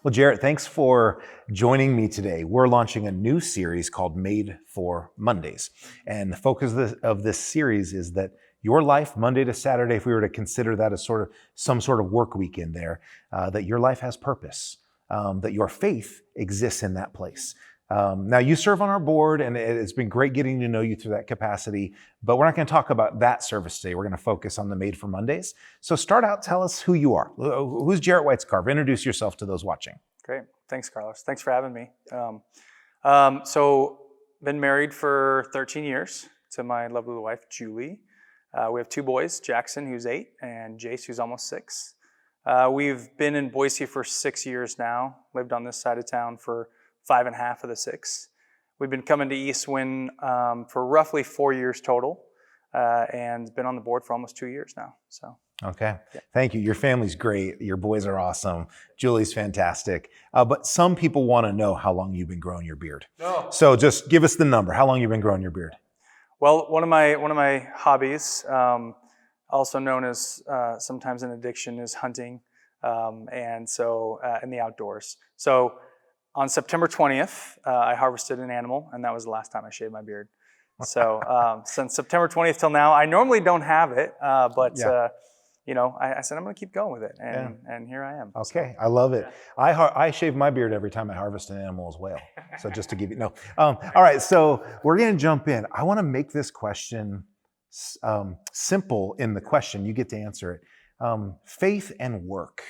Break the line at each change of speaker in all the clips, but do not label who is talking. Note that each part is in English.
Well, Jarrett, thanks for joining me today. We're launching a new series called Made for Mondays. And the focus of this series is that your life, Monday to Saturday, if we were to consider that as sort of some sort of work week in there, that your life has purpose, that your faith exists in that place. Now, you serve on our board, and it's been great getting to know you through that capacity, but we're not going to talk about that service today. We're going to focus on the Made for Mondays. So start out, tell us who you are. Who's Jeret Weitzcarver? Introduce yourself to those watching.
Great. Thanks, Carlos. Thanks for having me. So been married for 13 years to my lovely wife, Julie. We have two boys, Jackson, who's 8, and Jace, who's almost 6. We've been in Boise for 6 years now, lived on this side of town for 5.5 of the 6. We've been coming to Eastwind for roughly 4 years total, and been on the board for almost 2 years now. So.
Okay.
Yeah.
Thank you. Your family's great. Your boys are awesome. Julie's fantastic. But some people want to know how long you've been growing your beard.
No.
So just give us the number. How long you've been growing your beard?
Well, one of my hobbies, also known as sometimes an addiction, is hunting, and so in the outdoors. So on September 20th, I harvested an animal, and that was the last time I shaved my beard. So since September 20th till now, I normally don't have it, but
Yeah.
I said I'm going to keep going with it, and here I am.
Okay,
So,
I love it.
yeah.
I shave my beard every time I harvest an animal as well. So just to give you, no. All right, so we're going to jump in. I want to make this question simple in the question. You get to answer it. Faith and work.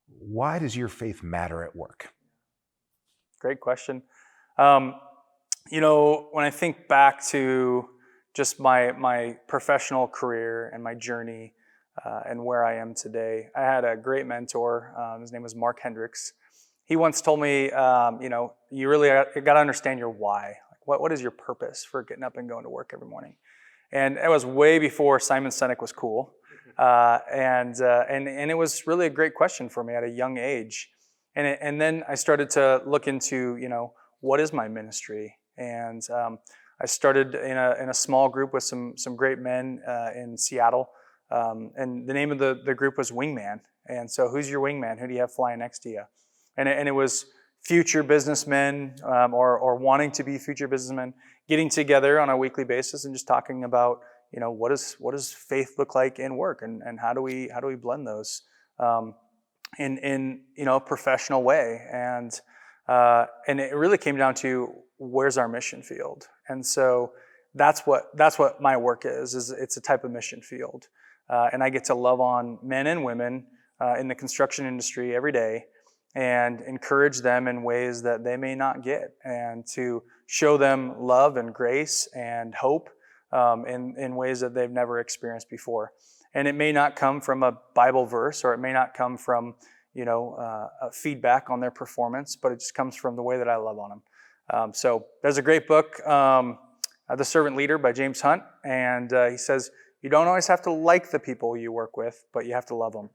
Why does your faith matter at work?
Great question. When I think back to just my professional career and my journey and where I am today, I had a great mentor. His name was Mark Hendricks. He once told me, you really got to understand your why. Like, what is your purpose for getting up and going to work every morning? And it was way before Simon Sinek was cool. And it was really a great question for me at a young age. And then I started to look into, what is my ministry? And I started in a small group with some great men in Seattle. And the name of the group was Wingman. And so who's your wingman? Who do you have flying next to you? And it was future businessmen or wanting to be future businessmen getting together on a weekly basis and just talking about, what does faith look like in work, and how do we blend those in a professional way. And it really came down to, where's our mission field? And so that's what my work is it's a type of mission field. And I get to love on men and women in the construction industry every day and encourage them in ways that they may not get, and to show them love and grace and hope in ways that they've never experienced before. And it may not come from a Bible verse, or it may not come from a feedback on their performance, but it just comes from the way that I love on them. So there's a great book, The Servant Leader by James Hunt, and he says, you don't always have to like the people you work with, but you have to love them.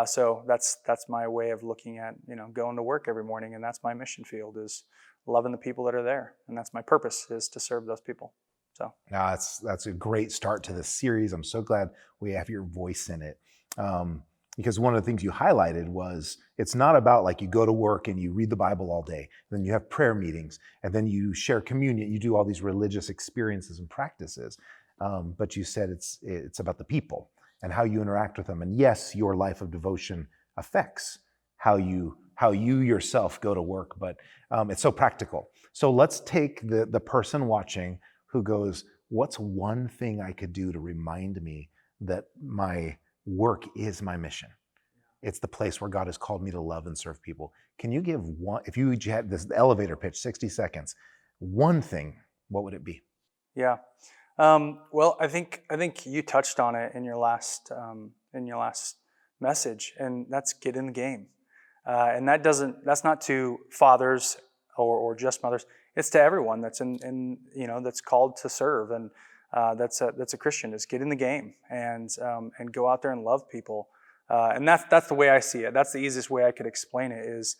So that's my way of looking at going to work every morning, and that's my mission field, is loving the people that are there, and that's my purpose, is to serve those people. So
now that's a great start to this series. I'm so glad we have your voice in it, because one of the things you highlighted was, it's not about like you go to work and you read the Bible all day, then you have prayer meetings, and then you share communion, you do all these religious experiences and practices. But you said it's about the people and how you interact with them. And yes, your life of devotion affects how you yourself go to work, but it's so practical. So let's take the person watching who goes, what's one thing I could do to remind me that my work is my mission? It's the place where God has called me to love and serve people. Can you give one, if you had this elevator pitch, 60 seconds, one thing, what would it be?
Yeah. Well, I think you touched on it in your last message, and that's get in the game. And that's not to fathers or just mothers. It's to everyone that's that's called to serve, and that's a Christian, is get in the game and go out there and love people. And that's the way I see it. That's the easiest way I could explain it, is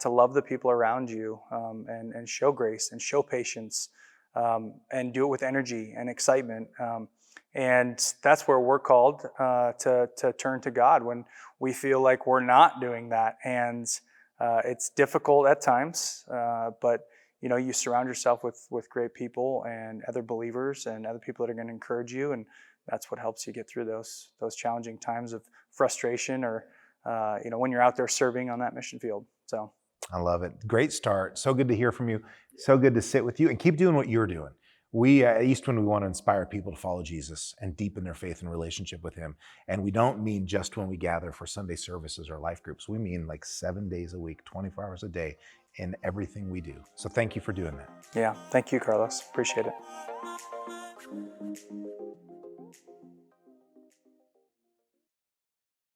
to love the people around you, and show grace and show patience. And do it with energy and excitement. And that's where we're called to turn to God when we feel like we're not doing that. And It's difficult at times, but you surround yourself with great people and other believers and other people that are going to encourage you, and that's what helps you get through those challenging times of frustration, or when you're out there serving on that mission field. So
I love it. Great start. So good to hear from you. So good to sit with you and keep doing what you're doing. We at Eastwind, we want to inspire people to follow Jesus and deepen their faith and relationship with him. And we don't mean just when we gather for Sunday services or life groups. We mean like 7 days a week, 24 hours a day in everything we do. So thank you for doing that.
yeah, thank you, Carlos. Appreciate it.